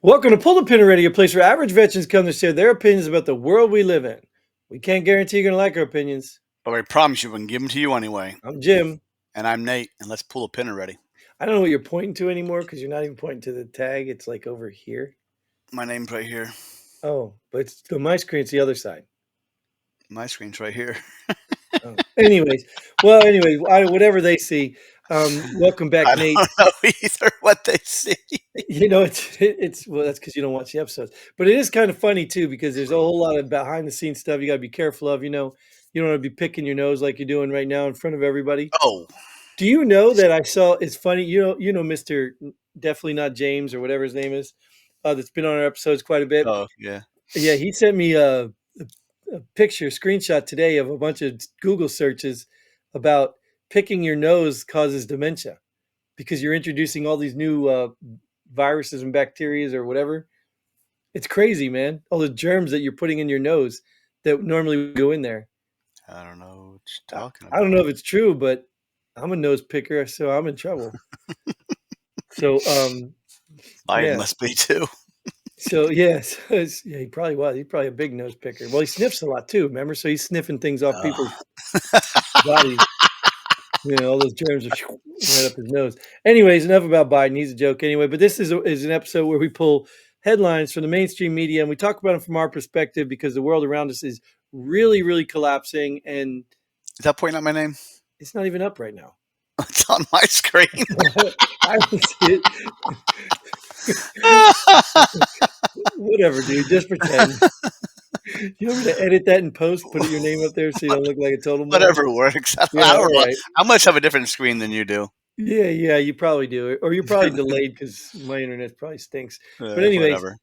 Welcome to Pull the Pin Already, a place where average veterans come to share their opinions about the world we live in. We can't guarantee you're going to like our opinions. But I promise you, we can give them to you anyway. I'm Jim. And I'm Nate, and let's pull a pin already. I don't know what you're pointing to anymore because you're not even pointing to the tag. It's like over here. My name's right here. Oh, but it's on my screen. It's the other side. My screen's right here. Oh. Anyways, whatever they see. Welcome back, I Nate. don't know either what they see. You know, it's well, that's because you don't watch the episodes. But it is kind of funny too because there's a whole lot of behind the scenes stuff you got to be careful of. You know, you don't want to be picking your nose like you're doing right now in front of everybody. Oh, Do you know that I saw? It's funny. You know, Mister definitely not James or whatever his name is. That's been on our episodes quite a bit. oh, yeah. Yeah, he sent me a picture, screenshot today of a bunch of Google searches about picking your nose causes dementia because you're introducing all these new viruses and bacteria or whatever. It's crazy, man. All the germs that you're putting in your nose that normally would go in there. I don't know what you're talking I don't about. know if it's true, but I'm a nose picker, so I'm in trouble. So, I yeah. must be too. So, yes, yeah, he probably was. He's probably a big nose picker. Well, he sniffs a lot too, remember? So he's sniffing things off people's bodies. You know, all those germs are right up his nose. Anyways, enough about Biden. He's a joke anyway. But this is an episode where we pull headlines from the mainstream media and we talk about them from our perspective because the world around us is really, really collapsing, and Is that pointing out my name? it's not even up right now. It's on my screen. I don't see it. Whatever, dude. Just pretend. You want me to edit that in post, put your name up there so you don't look like a total moron? Whatever works. I Yeah, don't all know. right. I must have a different screen than you do. Yeah, you probably do. Or you're probably delayed because my internet probably stinks. But anyways, Whatever.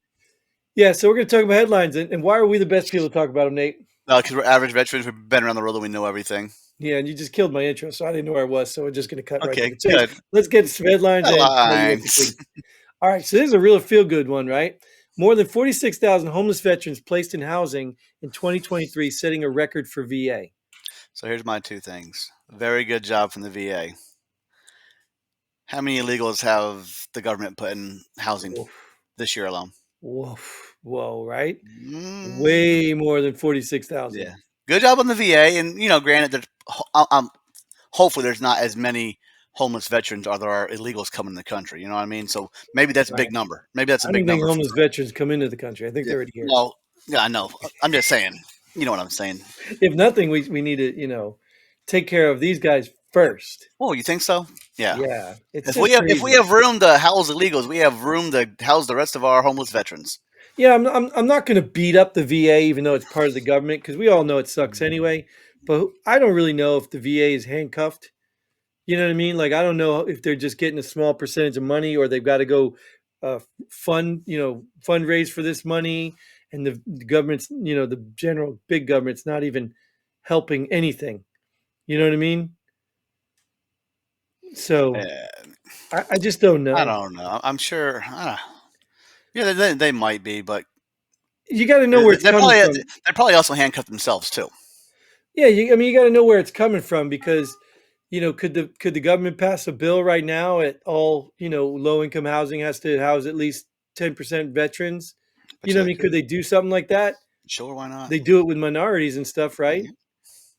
yeah, so we're going to talk about headlines. And why are we the best people to talk about them, Nate? No, because we're average veterans. We've been around the world and we know everything. Yeah, and you just killed my intro, so I didn't know where I was. So we're just going to cut right to Okay, the chase. good. Let's get some headlines and tell you what to Headlines. think. All right, so this is a real feel-good one, right? More than 46,000 homeless veterans placed in housing in 2023, setting a record for VA. So here's my two things. Very good job from the VA. How many illegals have the government put in housing Woof, this year alone? woof, whoa, right? Mm, Way more than 46,000. yeah. Good job on the VA. And, granted, hopefully there's not as many homeless veterans or there are illegals coming in the country. You know what I mean? So maybe that's a Right. big number. Maybe that's a I big don't think number. homeless veterans come into the country. I think Yeah. they're already here. Well, yeah, I know. I'm just saying. You know what I'm saying. If nothing, we need to, take care of these guys first. Oh, you think so? Yeah. Yeah, it's If just we have crazy. if we have room to house illegals, we have room to house the rest of our homeless veterans. Yeah, I'm not going to beat up the VA, even though it's part of the government, because we all know it sucks anyway. But I don't really know if the VA is handcuffed. You know what I mean? Like, I don't know if they're just getting a small percentage of money, or they've got to go fundraise for this money, and the government's, the general big government's not even helping anything. You know what I mean? So Yeah. I just don't I know. don't know. I'm sure. Yeah, they might be, but You got to know where they it's coming from. they probably also handcuff themselves too. Yeah, I mean, you got to know where it's coming from because, could the government pass a bill right now at all, low income housing has to house at least 10% veterans? You But know yeah, what I they mean? Could could. they do something like that? Sure, why not? They do it with minorities and stuff, right? Yeah.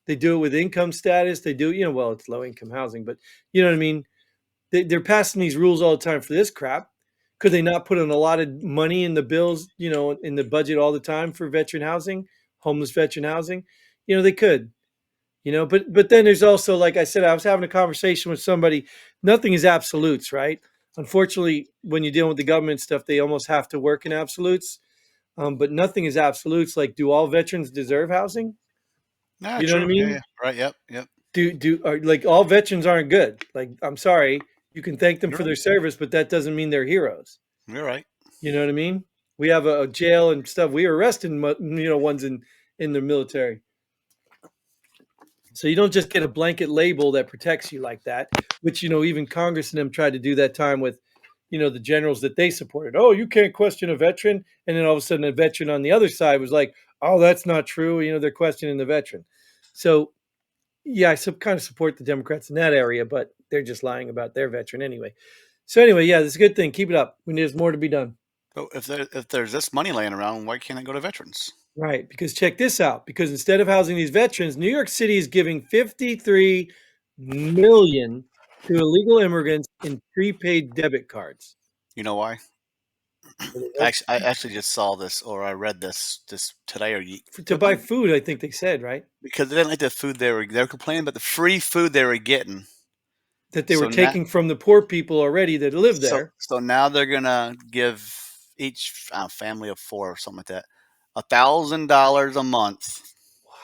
They do it with income status. They do, well, it's low income housing, but you know what I mean? They're passing these rules all the time for this crap. Could they not put in a lot of money in the bills, in the budget all the time for veteran housing, homeless veteran housing? They could. But then there's also, like I said, I was having a conversation with somebody. Nothing is absolutes, right? Unfortunately, when you're dealing with the government stuff, they almost have to work in absolutes. But nothing is absolutes. Like, do all veterans deserve housing? Yeah, You know what I true. Yeah, yeah. mean? Right. Yep. Like, all veterans aren't good. Like, I'm sorry, you can thank them You're for right. their service, but that doesn't mean they're heroes. You're right. You know what I mean? We have a jail and stuff. We arrested, ones in the military. So you don't just get a blanket label that protects you like that, which, even Congress and them tried to do that time with, the generals that they supported. Oh, you can't question a veteran. And then all of a sudden a veteran on the other side was like, oh, that's not true. They're questioning the veteran. So, yeah, I kind of support the Democrats in that area, but they're just lying about their veteran anyway. So anyway, yeah, this is a good thing. Keep it up. There's more to be done. But if there's this money laying around, why can't it go to veterans? Right, because check this out, because instead of housing these veterans, New York City is giving 53 million to illegal immigrants in prepaid debit cards. You know why? There you go. I actually just saw this, or I read this today, To buy food, I think they said, right? because they didn't like the food they were complaining about the free food they were getting. That they were So now taking from the poor people already that live there. so now they're gonna give each family of four or something like that $1,000 a month What?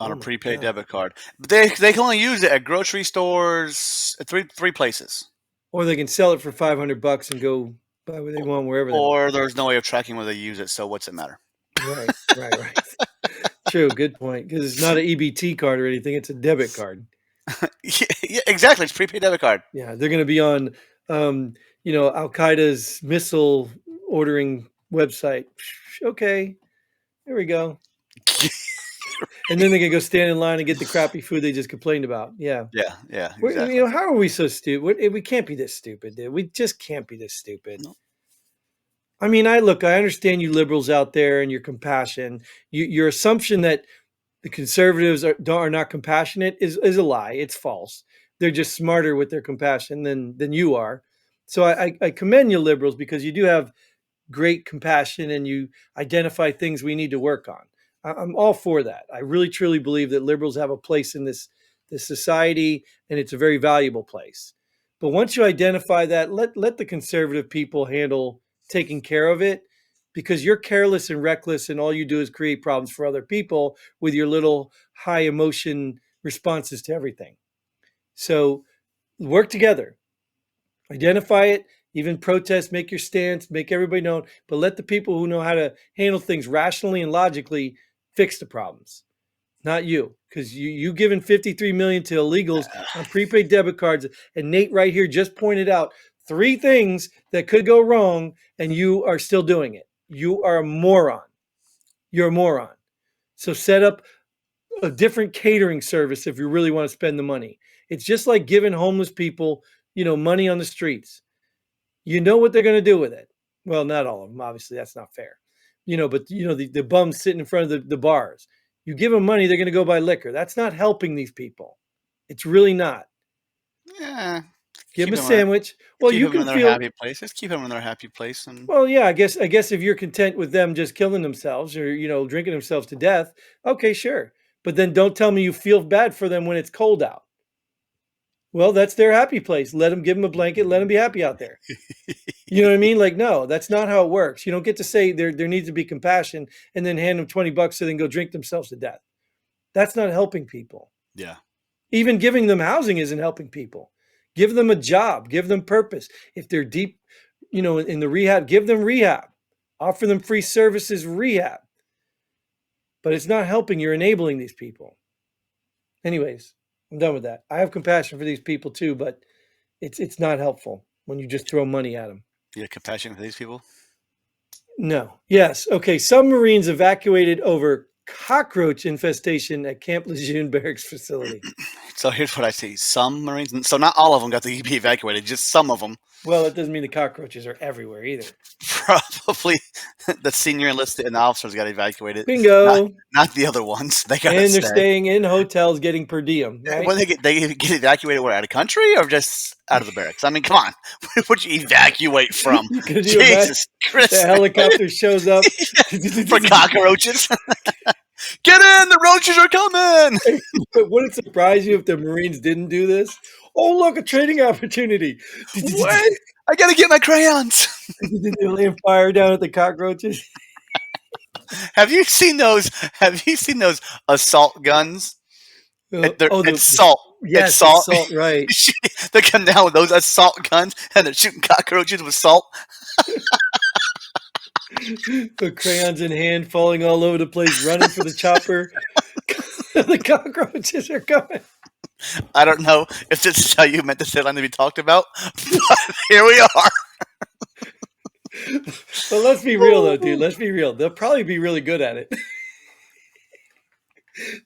on Oh a my prepaid God. debit card. But they can only use it at grocery stores, at three places. Or they can sell it for 500 bucks and go buy what they want wherever they want. Or there's no way of tracking where they use it, so what's it matter? Right, right, right. True, good point. Because it's not an EBT card or anything; it's a debit card. Yeah, exactly. It's a prepaid debit card. Yeah, they're going to be on, Al Qaeda's missile ordering website. Okay, there we go. And then they can go stand in line and get the crappy food they just complained about. Yeah, Yeah, yeah, exactly. how are we so stupid? We can't be this stupid, dude. We just can't be this stupid. No. I mean, I understand you liberals out there and your compassion. Your assumption that the conservatives are not compassionate is a lie. It's false. They're just smarter with their compassion than you are. So I commend you liberals because you do have great compassion and you identify things we need to work on. I'm all for that. I really truly believe that liberals have a place in this society and it's a very valuable place. But once you identify that, let the conservative people handle taking care of it because you're careless and reckless and all you do is create problems for other people with your little high emotion responses to everything. So work together. Identify it, even protest, make your stance, make everybody know, but let the people who know how to handle things rationally and logically fix the problems. Not you, because you giving 53 million to illegals on prepaid debit cards, and Nate right here just pointed out three things that could go wrong, and you are still doing it. You are a moron. You're a moron. So set up a different catering service if you really want to spend the money. It's just like giving homeless people, money on the streets. You know what they're going to do with it. Well, not all of them, obviously. That's not fair. But the bums sitting in front of the bars. You give them money, they're going to go buy liquor. That's not helping these people. It's really not. Yeah, Give keep them a them in, sandwich. Well, keep you them can in their feel. happy place. Just keep them in their happy place, and Well, yeah, I guess if you're content with them just killing themselves or drinking themselves to death, okay, sure. But then don't tell me you feel bad for them when it's cold out. Well, that's their happy place. Let them give them a blanket. Let them be happy out there. You know what I mean? Like, no, that's not how it works. You don't get to say there needs to be compassion and then hand them 20 bucks so they can go drink themselves to death. That's not helping people. yeah, Even giving them housing isn't helping people. Give them a job, give them purpose. If they're deep, in the rehab, give them rehab. Offer them free services, rehab. But it's not helping, you're enabling these people. Anyways, I'm done with that. I have compassion for these people too, but it's not helpful when you just throw money at them. you have compassion for these people. No. Yes. Okay. Submarines evacuated over cockroach infestation at Camp Lejeune Barracks facility. So here's what I see: some Marines, so not all of them got to be evacuated, just some of them. Well, it doesn't mean the cockroaches are everywhere either. Probably the senior enlisted and the officers got evacuated. Not Bingo. not the other ones. They got to And they're stay. staying in hotels getting per diem, right? When they get evacuated, where, out of country or just out of the barracks? I mean, come on, where would you evacuate from? Could you imagine Jesus the Christ! helicopter shows up? For cockroaches. Get in! The roaches are coming. But would it surprise you if the Marines didn't do this? Oh, look, a trading opportunity. Wait, I gotta get my crayons. They're laying fire down at the cockroaches. Have you seen those? Have you seen those assault guns? It's salt. It's Yes, it's salt. salt, right. They come down with those assault guns and they're shooting cockroaches with salt. The crayons in hand, falling all over the place, running for the chopper. The cockroaches are coming. I don't know if this is how you meant this headline to be talked about, but here we are. But let's be real, though, dude. Let's be real. They'll probably be really good at it.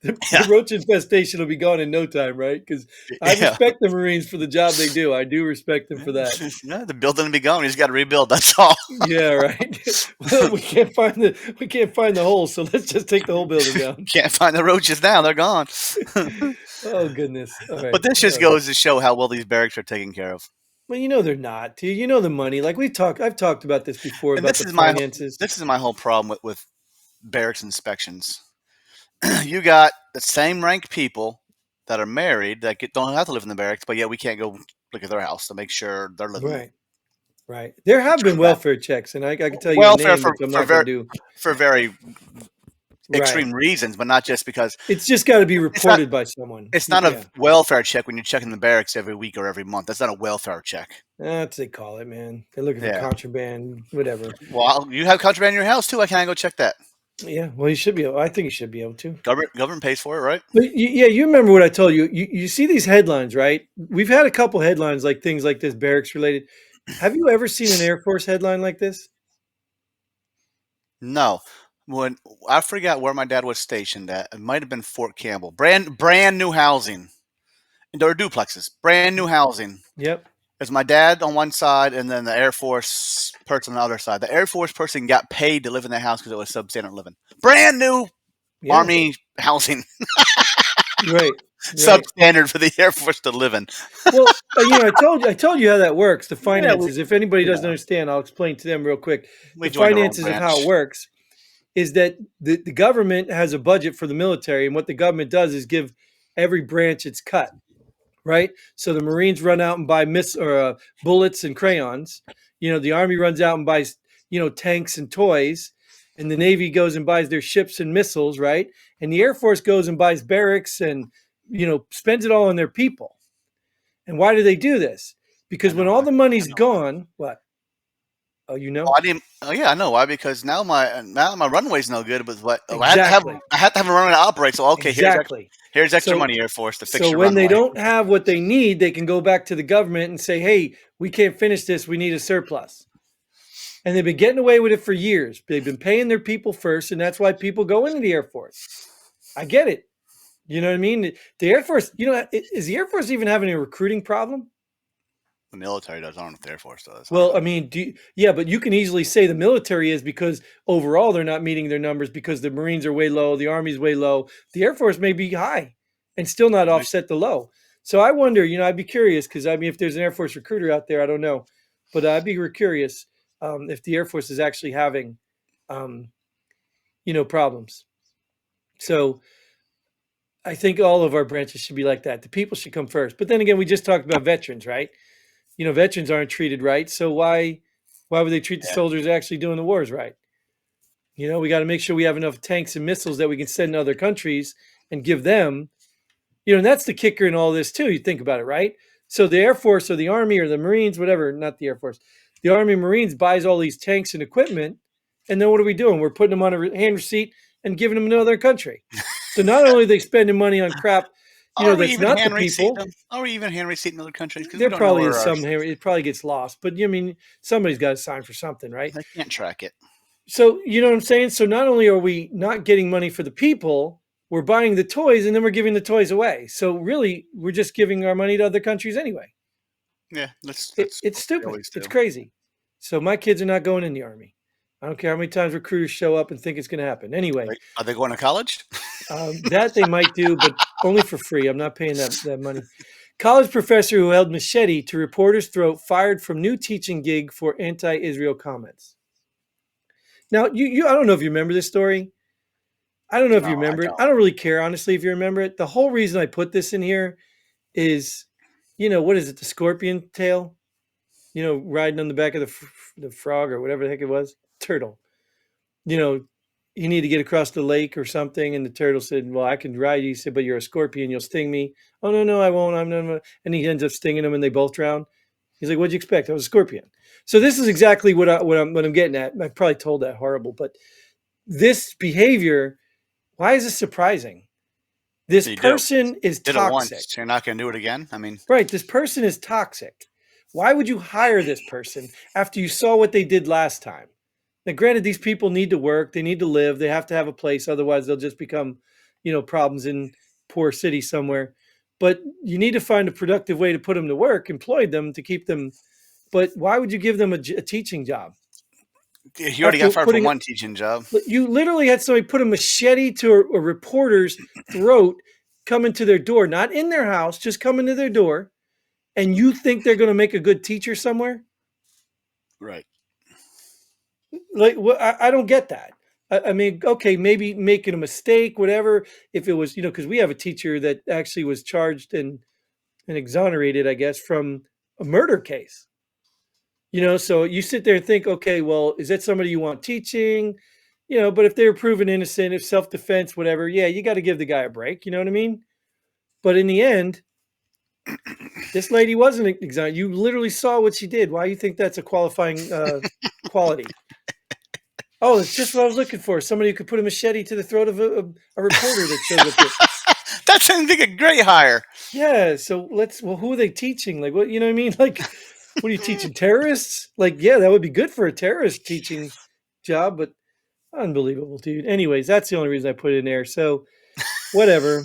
The roach infestation will be gone in no time, right? Because I Yeah. respect the Marines for the job they do. I do respect them for that. Yeah, the building will be gone. We just got to rebuild. That's all. Yeah, right. Well, we can't find the hole, so let's just take the whole building down. Can't find the roaches now. They're gone. Oh goodness. All But right. this just goes to show how well these barracks are taken care of. Well, they're not. Dude. You know the money. Like I've talked about this before And about the finances. this is my whole problem with barracks inspections. You got the same rank people that are married that don't have to live in the barracks, but yet we can't go look at their house to make sure they're living Right. Right. There have been between that. welfare checks, and I can tell you a Welfare name, which I'm for not going very to do. Right. extreme reasons, but not just because It's just got to be it's not reported by someone. it's not a Yeah. welfare check when you're checking the barracks every week or every month. That's not a welfare check. That's what they call it, man. They're looking for Yeah. contraband, whatever. Well, you have contraband in your house too. Why can't I go check that? Yeah. Well, you should be able. I think you should be able to. Government pays for it, right? But yeah, you remember what I told you. You see these headlines, right? We've had a couple headlines like things like this, barracks related. Have you ever seen an Air Force headline like this? No. When I forgot where my dad was stationed at, it might have been Fort Campbell. Brand new housing. And there were duplexes. Brand new housing. Yep. There's my dad on one side, and then the Air Force person on the other side. The Air Force person got paid to live in the house because it was substandard living. Brand new Yeah. Army housing, Right. Right. substandard for the Air Force to live in. Well, I told you how that works. The Yeah, finances. If anybody doesn't yeah. understand, I'll explain to them real quick. We The joined our own finances of how it branch. works is that the government has a budget for the military, and what the government does is give every branch its cut. Right? So the Marines run out and buy bullets and crayons. The Army runs out and buys, tanks and toys, and the Navy goes and buys their ships and missiles, right? And the Air Force goes and buys barracks and, spends it all on their people. And why do they do this? I Because when know all why. the I money's know why. gone, what? Oh, you Oh, know? I didn't. Oh, yeah, I know why. Because now my runway's no good. But what Exactly. I have to have a runway to operate. So okay, Exactly. here's extra So money, Air Force, to fix so your when they runway. don't have what they need, they can go back to the government and say, "Hey, we can't finish this. We need a surplus." And they've been getting away with it for years. They've been paying their people first, and that's why people go into the Air Force. I get it. You know what I mean? The Air Force, is the Air Force even having a recruiting problem? The military does. I don't know if the Air Force does. I don't Well, I know. mean, yeah, but you can easily say the military is because overall they're not meeting their numbers because the Marines are way low, the Army's way low. The Air Force may be high and still not offset the low. So I wonder, I'd be curious because I mean, if there's an Air Force recruiter out there, I don't know, but I'd be curious if the Air Force is actually having, um, problems. So I think all of our branches should be like that. The people should come first. But then again, we just talked about veterans, right? Veterans aren't treated right. So why would they treat the Yeah. soldiers actually doing the wars right? We got to make sure we have enough tanks and missiles that we can send to other countries and give them. And that's the kicker in all this too. You think about it, right? So the Air Force or the Army or the Marines, whatever, not the Air Force, the Army and Marines buys all these tanks and equipment, and then what are we doing? We're putting them on a hand receipt and giving them to another country. So not only are they spending money on crap, Are we that's even not the hand receipting people. them? Are we even hand receipting other countries? Because we There don't know probably where is some here. It probably gets lost, but somebody's got to sign for something, right? they can't track it. So you know what I'm saying? So not only are we not getting money for the people, we're buying the toys and then we're giving the toys away. So really, we're just giving our money to other countries anyway. Yeah, that's It's what we stupid. always It's do. crazy. So my kids are not going in the army. I don't care how many times recruiters show up and think it's going to happen. Anyway, Are they going to college? that they might do, but only for free. I'm not paying that money. College professor who held machete to reporter's throat fired from new teaching gig for anti-Israel comments. Now, I don't know if you remember this story. I don't know if No, you I remember it. don't. I don't really care, honestly, if you remember it. The whole reason I put this in here is, what is it? The scorpion tail? Riding on the back of the frog or whatever the heck it was, turtle. You know, he needed to get across the lake or something, and the turtle said, "Well, I can ride you." He said, "But you're a scorpion. You'll sting me." "Oh no, no, I won't. I'm not." And he ends up stinging him, and they both drown. He's like, "What'd you expect? I was a scorpion." So this is exactly what I'm getting at. I probably told that horrible, but this behavior. Why is this surprising? This You did it, person is did it toxic. once. You're not going to do it again. I mean, Right. This person is toxic. Why would you hire this person after you saw what they did last time? Now, granted, these people need to work, they need to live, they have to have a place, otherwise they'll just become, problems in poor city somewhere. But you need to find a productive way to put them to work, employ them to keep them. But why would you give them a teaching job He already after got fired from putting? one teaching job. You literally had somebody put a machete to a reporter's throat, come into their door, not in their house, just come into their door, and you think they're going to make a good teacher somewhere? Right. Like, I don't get that. I mean, okay, maybe making a mistake, whatever. If it was, because we have a teacher that actually was charged and exonerated, I guess, from a murder case. So you sit there and think, okay, well, is that somebody you want teaching? But if they're proven innocent, if self-defense, whatever, yeah, you got to give the guy a break. You know what I mean? But in the end, this lady wasn't exonerated. You literally saw what she did. Why do you think that's a qualifying quality? Oh, it's just what I was looking for. Somebody who could put a machete to the throat of a reporter that shows up there. That sounds like a great hire. Yeah. So who are they teaching? Like, what, you know what I mean? Like, what are you teaching? Terrorists? Like, yeah, that would be good for a terrorist teaching job, but unbelievable, dude. Anyways, that's the only reason I put it in there. So, whatever.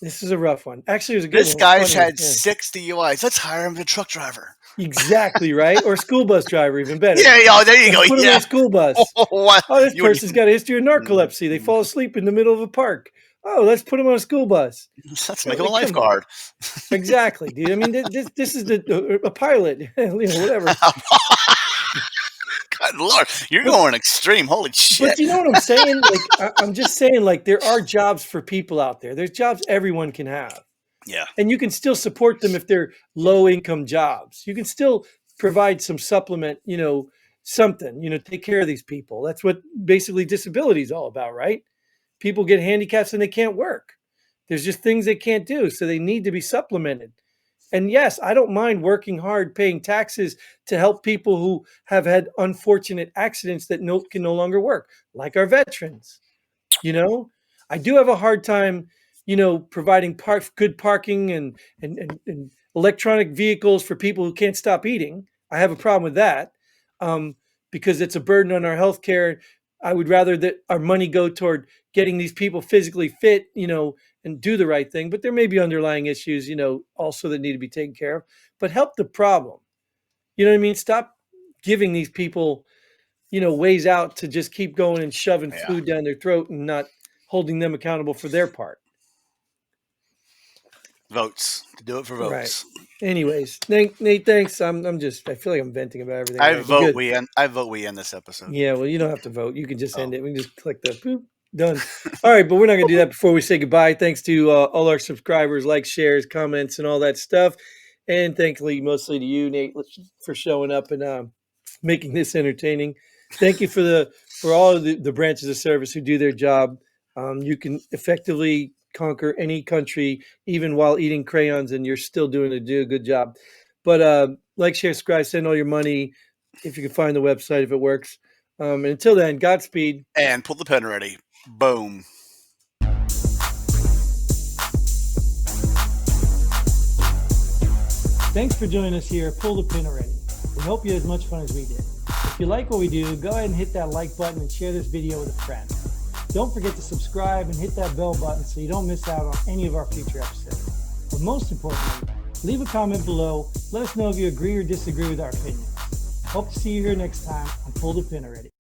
This is a rough one. Actually, it was a good This one. guy's Funny. had Yeah. 6 DUIs. Let's hire him as a truck driver. Exactly, right? Or school bus driver, even better. Yeah, there you go. Put him on Yeah. a school bus. What? Oh, this You wouldn't person's got a history of narcolepsy. They fall asleep in the middle of a park. Oh, let's put him on a school bus. Let's make him a Like, come on. lifeguard. Exactly, dude. I mean, this is a pilot, whatever. God Lord, you're going extreme. Holy shit. But you know what I'm saying? Like, I'm just saying, like, there are jobs for people out there. There's jobs everyone can have. Yeah. And you can still support them if they're low income jobs. You can still provide some supplement, something, take care of these people. That's what basically disability is all about, right? People get handicaps and they can't work. There's just things they can't do. So they need to be supplemented. And yes, I don't mind working hard, paying taxes to help people who have had unfortunate accidents that can no longer work, like our veterans. I do have a hard time, providing good parking and electronic vehicles for people who can't stop eating. I have a problem with that, because it's a burden on our healthcare. I would rather that our money go toward getting these people physically fit, and do the right thing. But there may be underlying issues, also that need to be taken care of. But help the problem. You know what I mean? Stop giving these people, ways out to just keep going and shoving Yeah. food down their throat and not holding them accountable for their part. Votes. To do it for votes. Right. Anyways, Nate, thanks. I feel like I'm venting about everything. I Right, vote we end this episode. Yeah, well, you don't have to vote. You can just end it. We can just click the boop, done. All right, but we're not going to do that before we say goodbye. Thanks to all our subscribers, likes, shares, comments, and all that stuff. And thankfully, mostly to you, Nate, for showing up and making this entertaining. Thank you for all of the branches of service who do their job. You can effectively conquer any country, even while eating crayons, and you're still do a good job. But like, share, subscribe, send all your money if you can find the website, if it works. And until then, Godspeed. And pull the pen ready. Boom. Thanks for joining us here. Pull the pin already. We hope you had as much fun as we did. If you like what we do, go ahead and hit that like button and share this video with a friend. Don't forget to subscribe and hit that bell button so you don't miss out on any of our future episodes. But most importantly, leave a comment below. Let us know if you agree or disagree with our opinions. Hope to see you here next time on Pull the Pin Already.